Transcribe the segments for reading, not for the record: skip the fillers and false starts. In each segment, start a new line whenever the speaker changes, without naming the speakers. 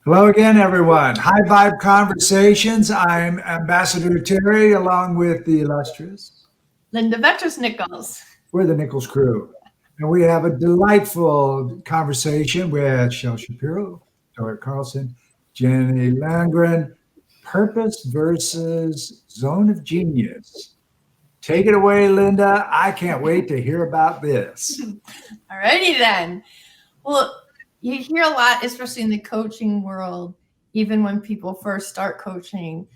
Hello again, everyone. High Vibe Conversations. I'm Ambassador Terry, along with the illustrious.
Linda Vettrus-Nichols.
We're the Nichols crew. And we have a delightful conversation with Chelle Shapiro, Dorrit Karlsen, Jenny Landgren. Purpose versus zone of genius. Take it away, Linda. I can't wait to hear about this.
Alrighty then. Well, you hear a lot, especially in the coaching world, even when people first start coaching,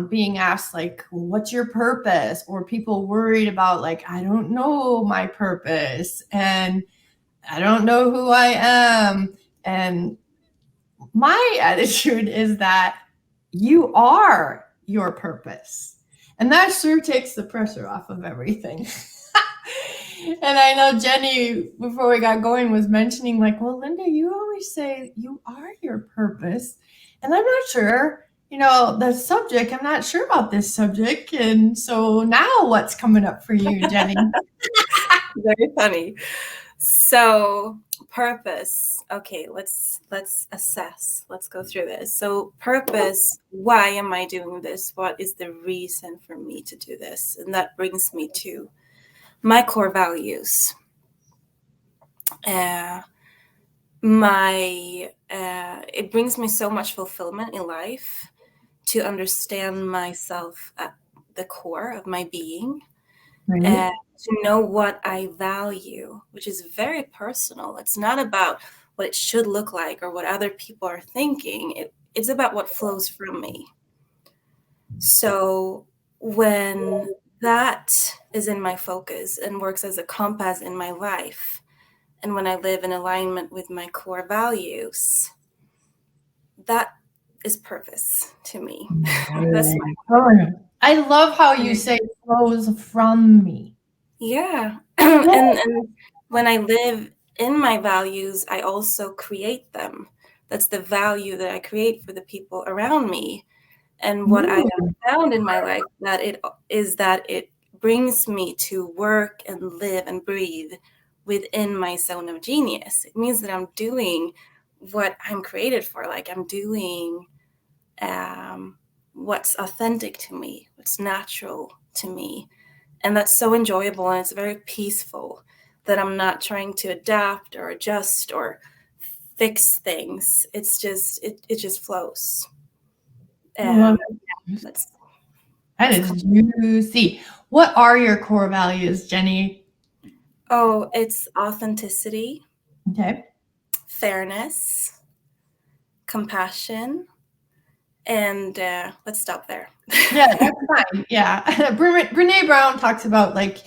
being asked like, what's your purpose? Or people worried about like, I don't know my purpose and I don't know who I am. And my attitude is that you are your purpose. And that sure takes the pressure off of everything. And I know Jenny, before we got going, was mentioning like, well, Linda, you always say you are your purpose. And I'm not sure, the subject, I'm not sure about this subject. And so now what's coming up for you, Jenny?
Very funny. So purpose. Okay, let's assess. Let's go through this. So purpose, why am I doing this? What is the reason for me to do this? And that brings me to my core values. It brings me so much fulfillment in life to understand myself at the core of my being.
Right.
To know what I value, which is very personal. It's not about what it should look like or what other people are thinking. It's about what flows from me. So when that is in my focus and works as a compass in my life, and when I live in alignment with my core values, that is purpose to me. That's
I love how you say flows from me.
Yeah. and when I live in my values, I also create them. That's the value that I create for the people around me. And what I have found in my life that it brings me to work and live and breathe within my zone of genius. It means that I'm doing what I'm created for. Like I'm doing what's authentic to me, what's natural to me. And that's so enjoyable and it's very peaceful that I'm not trying to adapt or adjust or fix things. It's just, it just flows.
That is juicy. What are your core values, Jenny?
Oh, it's authenticity.
Okay.
Fairness, compassion, and let's stop there.
Yeah, that's fine. Yeah. Brene Brown talks about like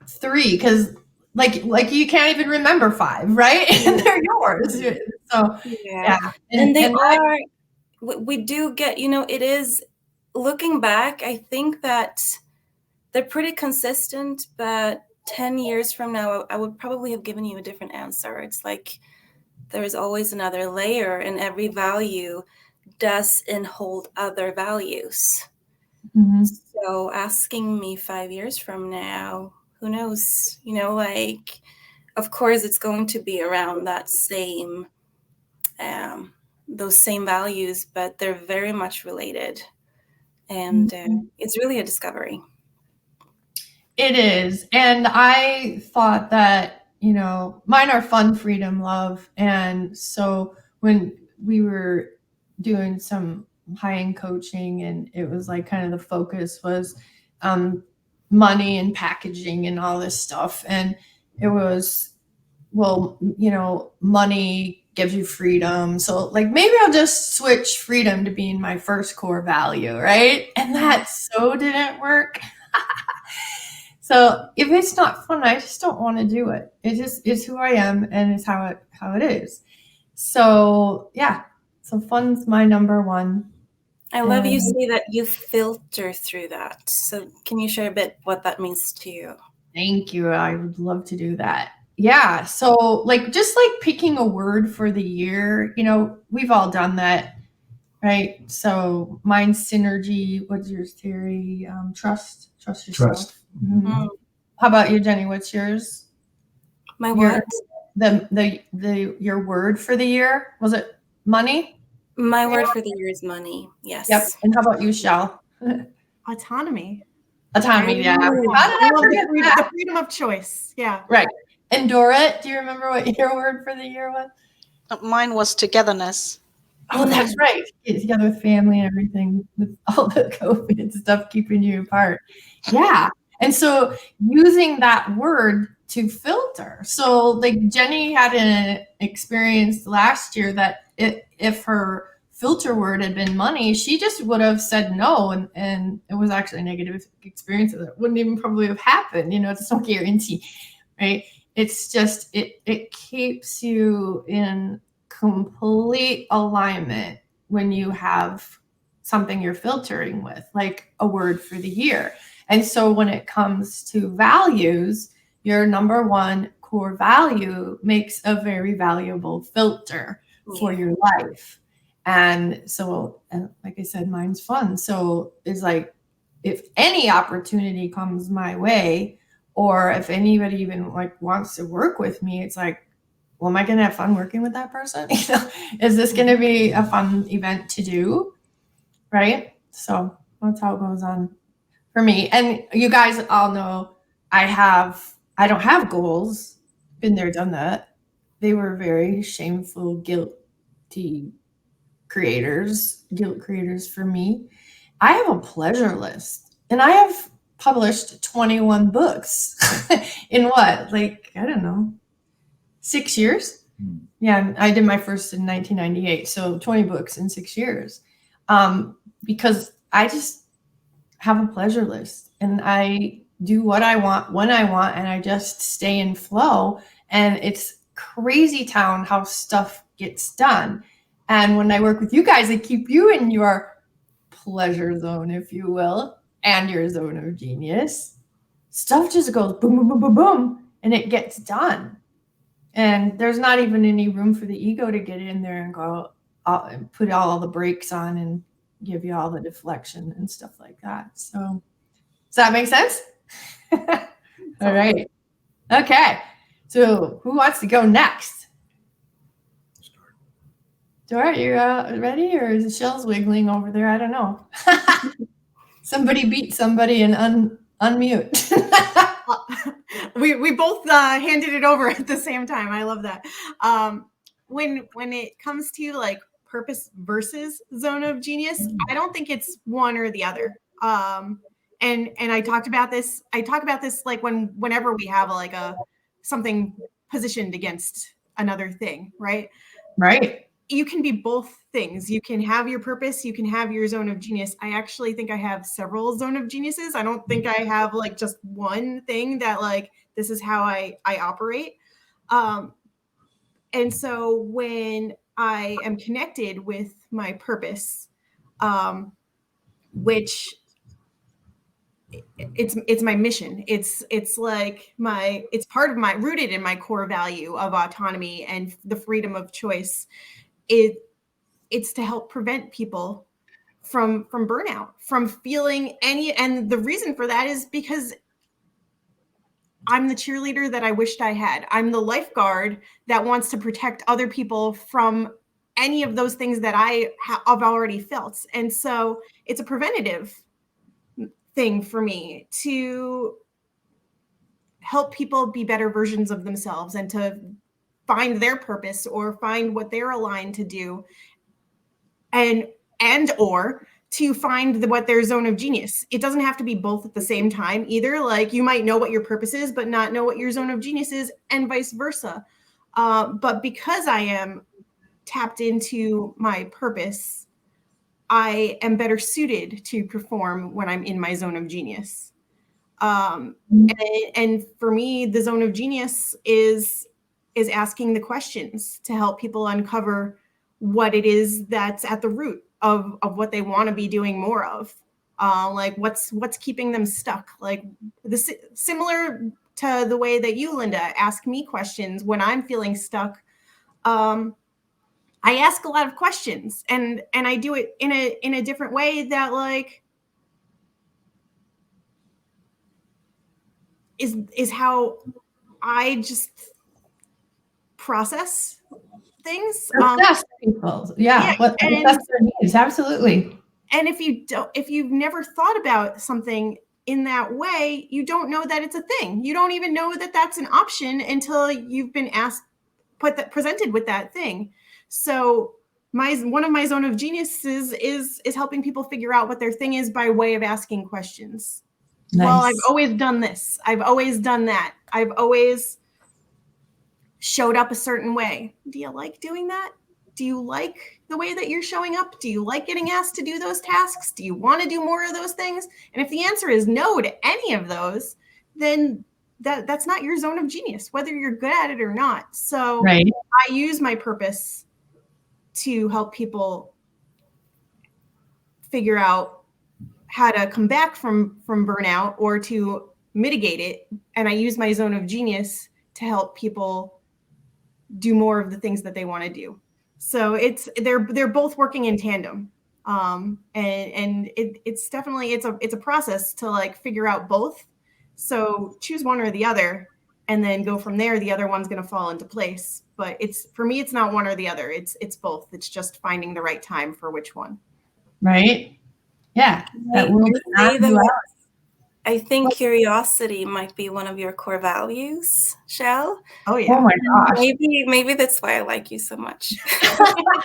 3 because like you can't even remember 5, right? And they're yours. So yeah.
And they are, we do get, it is, looking back, I think that they're pretty consistent, but 10 years from now, I would probably have given you a different answer. It's like there's always another layer, and every value does hold other values.
Mm-hmm.
So asking me 5 years from now, who knows? Of course, it's going to be around that same, those same values, but they're very much related. And it's really a discovery.
It is. And I thought that, mine are fun, freedom, love. And so when we were doing some high-end coaching and it was like kind of the focus was money and packaging and all this stuff. And it was, money gives you freedom. So like maybe I'll just switch freedom to being my first core value, right? And that so didn't work. So if it's not fun, I just don't want to do it. It just is who I am and it's how it is. So yeah. So fun's my number one.
I love you say that you filter through that. So can you share a bit what that means to you?
Thank you. I would love to do that. Yeah. So just picking a word for the year, we've all done that, right? So mine's synergy. What's yours, Terry? Trust yourself.
Trust.
Mm-hmm. How about you, Jenny? What's yours?
My what?
The your word for the year, was it Money?
My word for the year is money. Yes.
Yep. And how about you, Chelle?
Autonomy.
Autonomy, yeah. How did
I
I
love
forget
the
that?
freedom of choice. Yeah.
Right. And Dorrit, do you remember what your word for the year was?
Mine was togetherness.
Oh, that's right. Get together with family and everything with all the COVID stuff keeping you apart. Yeah. And so using that word to filter. So like Jenny had an experience last year that if her filter word had been money, she just would have said no. And it was actually a negative experience that wouldn't even probably have happened. You know, it's no guarantee, right? It's just, it keeps you in complete alignment when you have something you're filtering with, like a word for the year. And so when it comes to values, your number one core value makes a very valuable filter for your life. And so, like I said, mine's fun. So it's like, if any opportunity comes my way, or if anybody even like wants to work with me, it's like, well, am I going to have fun working with that person? You know, is this going to be a fun event to do? Right. So that's how it goes on for me. And you guys all know I don't have goals. Been there, done that. They were very shameful, guilt creators for me. I have a pleasure list, and I have published 21 books in what, like, I don't know, 6 years. Yeah, I did my first in 1998, so 20 books in 6 years. Because I just have a pleasure list, and I do what I want when I want, and I just stay in flow. And it's crazy town how stuff gets done. And when I work with you guys, I keep you in your pleasure zone, if you will, and your zone of genius. Stuff just goes boom, boom, boom, boom, boom, and it gets done. And there's not even any room for the ego to get in there and go and put all the brakes on and give you all the deflection and stuff like that. So does that make sense? All right. Okay. So who wants to go next? Dorrit, you ready? Or is Shell's wiggling over there? I don't know. Somebody beat somebody and unmute.
We both handed it over at the same time. I love that. When it comes to like purpose versus zone of genius, I don't think it's one or the other. And I talked about this. I talk about this like whenever we have like something positioned against another thing, right?
Right.
You can be both things. You can have your purpose. You can have your zone of genius. I actually think I have several zone of geniuses. I don't think I have like just one thing that like, this is how I operate. And so when I am connected with my purpose, which it's my mission. It's like it's part of my, rooted in my core value of autonomy and the freedom of choice. It's to help prevent people from burnout, from feeling any, and the reason for that is because I'm the cheerleader that I wished I had. I'm the lifeguard that wants to protect other people from any of those things that I've already felt. And so it's a preventative thing for me to help people be better versions of themselves and to find their purpose or find what they're aligned to do, and or to find what their zone of genius. It doesn't have to be both at the same time either. Like you might know what your purpose is, but not know what your zone of genius is, and vice versa. But because I am tapped into my purpose, I am better suited to perform when I'm in my zone of genius. And for me, the zone of genius is asking the questions to help people uncover what it is that's at the root of what they want to be doing more of. Like what's keeping them stuck. Like this, similar to the way that you, Linda, ask me questions when I'm feeling stuck. I ask a lot of questions, and I do it in a different way that like is how I just process things.
Assess people. Yeah. Assess their needs. Absolutely.
And if you've never thought about something in that way, you don't know that it's a thing. You don't even know that that's an option until you've been presented with that thing. So one of my zone of geniuses is helping people figure out what their thing is by way of asking questions. Nice. Well, I've always done this. I've always done that. I've always showed up a certain way. Do you like doing that? Do you like the way that you're showing up? Do you like getting asked to do those tasks? Do you want to do more of those things? And if the answer is no to any of those, then that's not your zone of genius, whether you're good at it or not. So right. I use my purpose to help people figure out how to come back from burnout or to mitigate it. And I use my zone of genius to help people do more of the things that they want to do. So they're both working in tandem. And it's definitely, it's a process to like figure out both. So choose one or the other and then go from there. The other one's going to fall into place, but for me, it's not one or the other. It's both. It's just finding the right time for which one.
Right. Yeah.
I think curiosity might be one of your core values, Chelle.
Oh yeah.
Oh my gosh.
Maybe that's why I like you so much.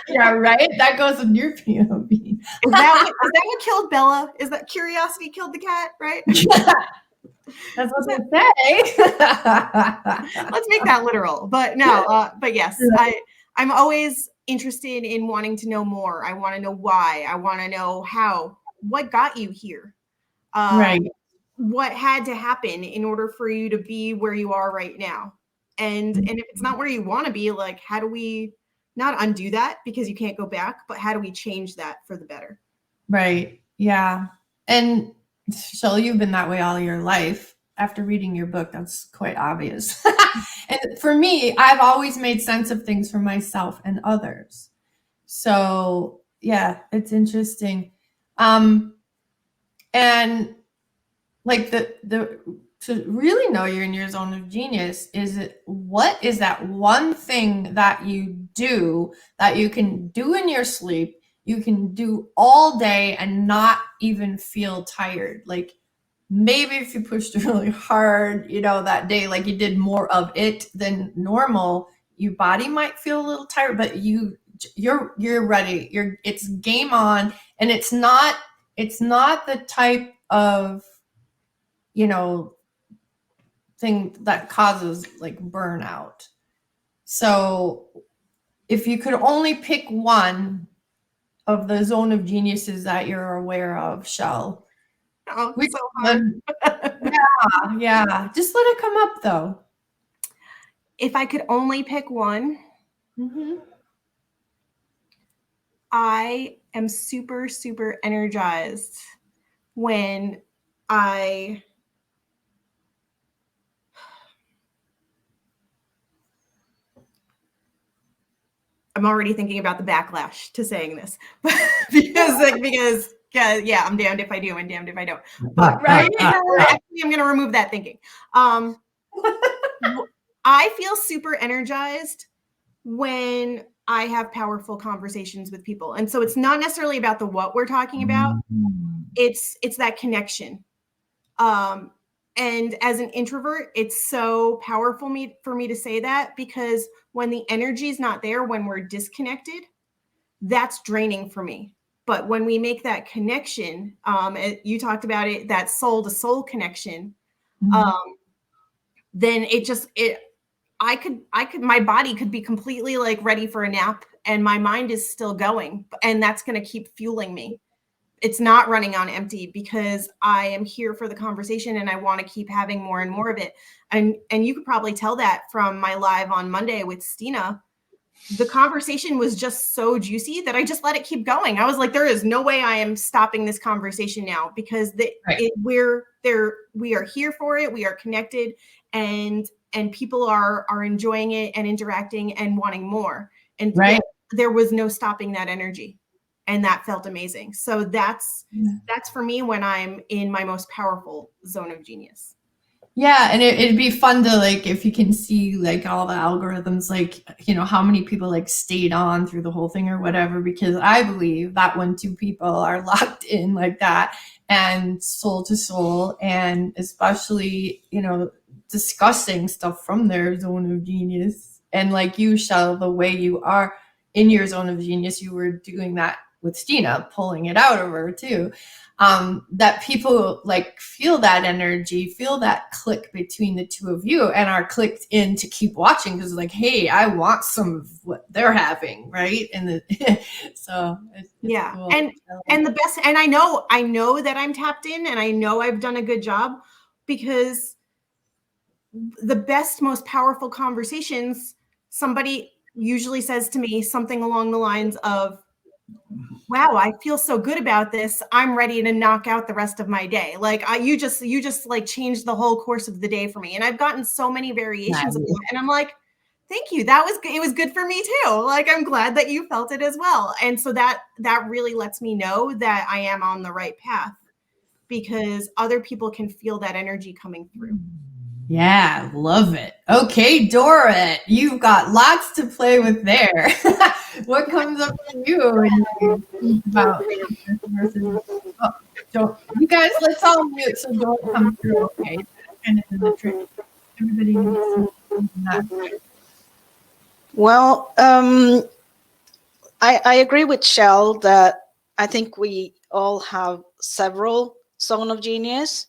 Yeah, right. That goes in your POV.
Is that what killed Bella? Is that curiosity killed the cat? Right.
That's what they say.
Let's make that literal. But no. But yes, I'm always interested in wanting to know more. I want to know why. I want to know how. What got you here?
Right.
What had to happen in order for you to be where you are right now? And if it's not where you want to be, like, how do we not undo that because you can't go back, but how do we change that for the better?
Right. Yeah. And Chelle, you've been that way all your life. After reading your book, that's quite obvious. And for me, I've always made sense of things for myself and others. So yeah, it's interesting. And like to really know you're in your zone of genius what is that one thing that you do that you can do in your sleep, you can do all day and not even feel tired. Like maybe if you pushed really hard, that day, like you did more of it than normal, your body might feel a little tired, but you're ready. It's game on. And it's not the type of thing that causes like burnout. So if you could only pick one of the zone of geniuses that you're aware of, Chelle.
Oh, so hard.
Yeah. Just let it come up though.
If I could only pick one, I am super, super energized when I'm already thinking about the backlash to saying this because I'm damned if I do and damned if I don't. But right, actually, I'm going to remove that thinking. I feel super energized when I have powerful conversations with people, and so it's not necessarily about what we're talking about. It's that connection. And as an introvert, it's so powerful for me to say that, because when the energy is not there, when we're disconnected, that's draining for me. But when we make that connection, you talked about it, that soul to soul connection, then my body could be completely like ready for a nap and my mind is still going, and that's going to keep fueling me. It's not running on empty because I am here for the conversation and I want to keep having more and more of it. And you could probably tell that from my live on Monday with Stina. The conversation was just so juicy that I just let it keep going. I was like, there is no way I am stopping this conversation now, because we are here for it. We are connected, and people are enjoying it and interacting and wanting more. And there was no stopping that energy. And that felt amazing. So that's for me when I'm in my most powerful zone of genius.
Yeah, and it'd be fun to like if you can see like all the algorithms, like how many people like stayed on through the whole thing or whatever. Because I believe that when two people are locked in like that and soul to soul, and especially discussing stuff from their zone of genius, and like you, Chelle, the way you are in your zone of genius, you were doing that with Stina, pulling it out of her too. That people like feel that energy, feel that click between the two of you, and are clicked in to keep watching because like, hey, I want some of what they're having, right? And so it's
Yeah,
cool.
and the best, and I know that I'm tapped in, and I know I've done a good job, because the best, most powerful conversations, somebody usually says to me something along the lines of, wow, I feel so good about this. I'm ready to knock out the rest of my day. Like you just like changed the whole course of the day for me. And I've gotten so many variations of that. And I'm like, thank you. It was good for me too. Like, I'm glad that you felt it as well. And so that really lets me know that I am on the right path, because other people can feel that energy coming through.
Yeah, love it. Okay, Dorrit, you've got lots to play with there. What comes up for you when you think about purpose versus? Oh, you guys, let's all mute so Dorrit comes through. Okay, that's kind of the trick. Everybody needs to that.
Well, I agree with Chelle that I think we all have several zone of genius,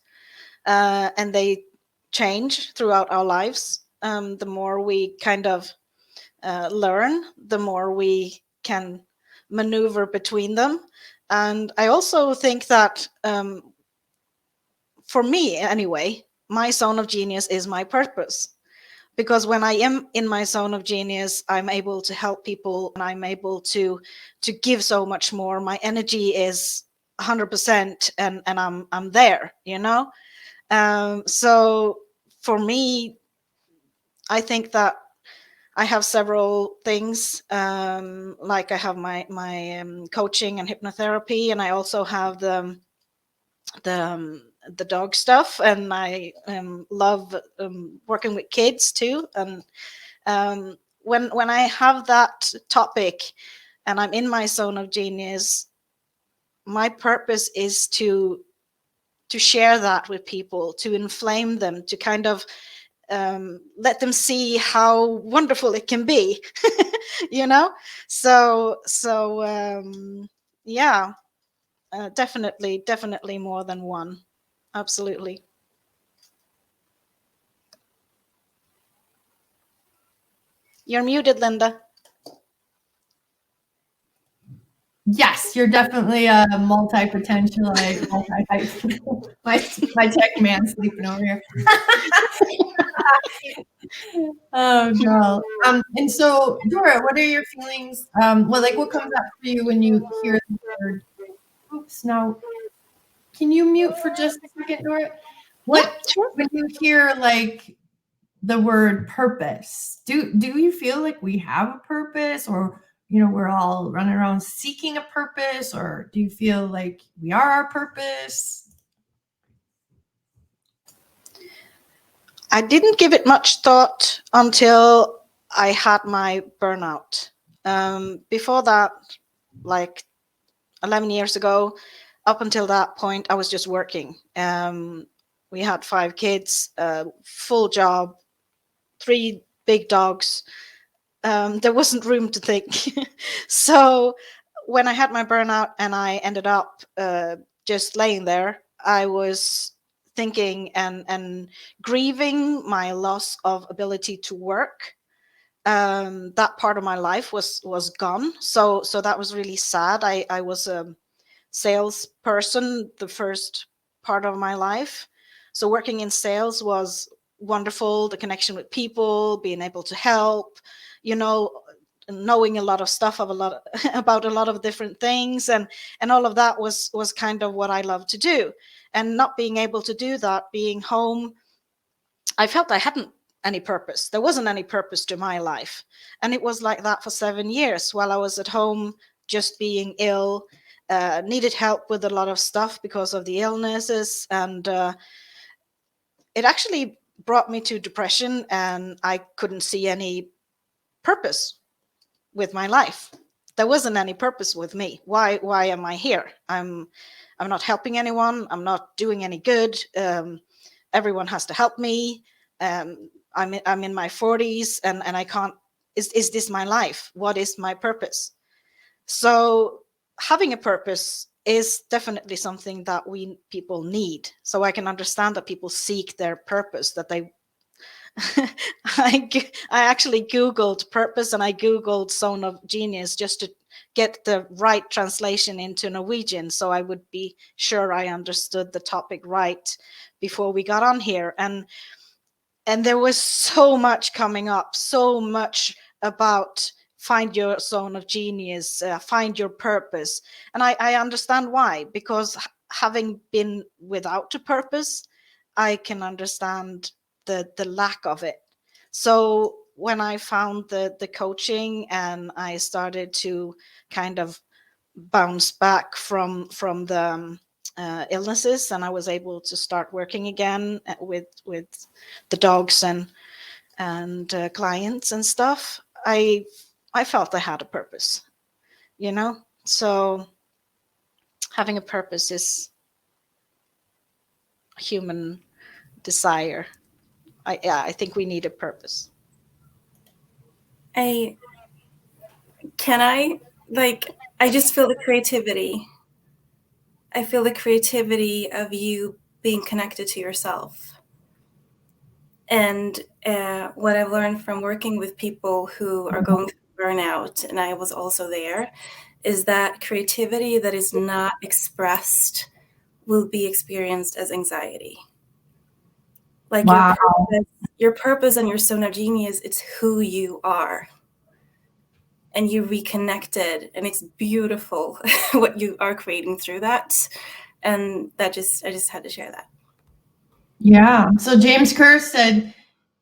and they change throughout our lives. The more we kind of learn, the more we can maneuver between them. And I also think that for me anyway, my zone of genius is my purpose. Because when I am in my zone of genius, I'm able to help people, and I'm able to give so much more. My energy is 100%, and I'm there, So for me, I think that I have several things. Like I have my coaching and hypnotherapy, and I also have the dog stuff, and I love working with kids too. And when I have that topic and I'm in my zone of genius, my purpose is to share that with people, to inflame them, to kind of let them see how wonderful it can be. So yeah, definitely more than one. Absolutely. You're muted, Linda.
Yes, you're definitely a multi-potential, like my tech man sleeping over here. Oh, girl. And so, Dorrit, what are your feelings? What comes up for you when you hear the word? Oops, now, can you mute for just a second, Dorrit?
Sure.
When you hear like the word purpose, do you feel like we have a purpose, or we're all running around seeking a purpose, or do you feel like we are our purpose?
I didn't give it much thought until I had my burnout. Before that, like 11 years ago, up until that point, I was just working. We had 5 kids, full job, 3 big dogs. There wasn't room to think. So when I had my burnout and I ended up just laying there, I was thinking and grieving my loss of ability to work. That part of my life was gone. So that was really sad. I was a salesperson the first part of my life. So working in sales was wonderful. The connection with people, being able to help, knowing a lot of stuff about a lot of different things, and all of that was kind of what I love to do. And not being able to do that, being home, I felt I hadn't any purpose. There wasn't any purpose to my life. And it was like that for 7 years while I was at home, just being ill, needed help with a lot of stuff because of the illnesses. And it actually brought me to depression, and I couldn't see any purpose with my life. There wasn't any purpose with me. Why am I here? I'm not helping anyone. I'm not doing any good. Everyone has to help me. I'm in my 40s, and I can't. Is this my life? What is my purpose? So having a purpose is definitely something that we people need. So I can understand that people seek their purpose, that they I actually Googled purpose, and I Googled zone of genius just to get the right translation into Norwegian, so I would be sure I understood the topic right before we got on here. And there was so much coming up, so much about find your zone of genius, find your purpose. And I understand why, because having been without a purpose, I can understand the lack of it. So when I found the coaching, and I started to kind of bounce back from the illnesses, and I was able to start working again with the dogs and clients and stuff, I felt I had a purpose, you know. So having a purpose is a human desire. I think we need a purpose.
I just feel the creativity. I feel the creativity of you being connected to yourself. And what I've learned from working with people who are going through burnout, and I was also there, is that creativity that is not expressed will be experienced as anxiety. Like
Wow.
your purpose and your zone of genius, it's who you are. And you reconnected, and it's beautiful what you are creating through that. And I just had to share that.
Yeah. So James Kerr said,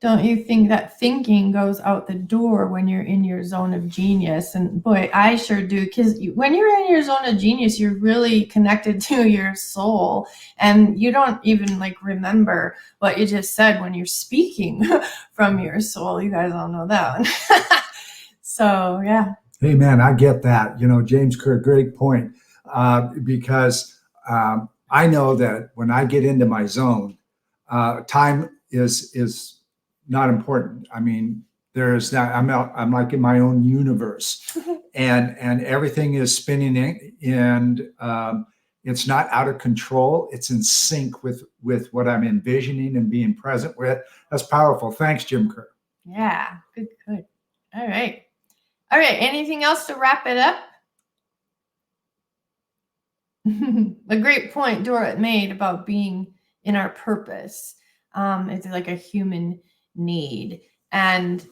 don't you think that thinking goes out the door when you're in your zone of genius? And boy, I sure do. Because when you're in your zone of genius, you're really connected to your soul. And you don't even remember what you just said when you're speaking from your soul. You guys all know that one. So, yeah.
Hey, man, I get that. James Kerr, great point. Because I know that when I get into my zone, time is not important. I mean, there's that. I'm like in my own universe, and everything is spinning, and it's not out of control. It's in sync with what I'm envisioning and being present with. That's powerful. Thanks, Jim Kerr.
Yeah, good. All right. Anything else to wrap it up? A great point Dorrit made about being in our purpose. It's like a human need, and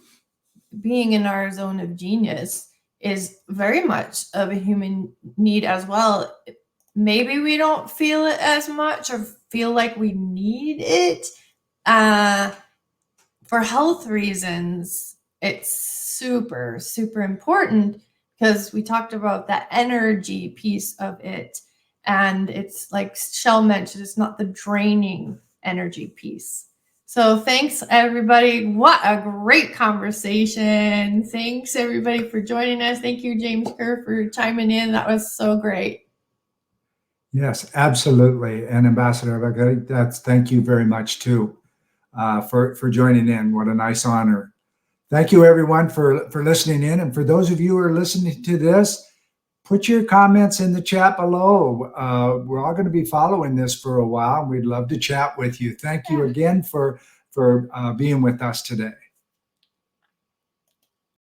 being in our zone of genius is very much of a human need as well. Maybe we don't feel it as much or feel like we need it. For health reasons, it's super, super important, because we talked about that energy piece of it. And it's like Chelle mentioned, it's not the draining energy piece. So thanks, everybody. What a great conversation. Thanks, everybody, for joining us. Thank you, James Kerr, for chiming in. That was so great.
Yes, absolutely. And Ambassador, thank you very much, too, for joining in. What a nice honor. Thank you, everyone, for listening in. And for those of you who are listening to this, put your comments in the chat below. We're all going to be following this for a while. We'd love to chat with you. Thank you again for being with us today.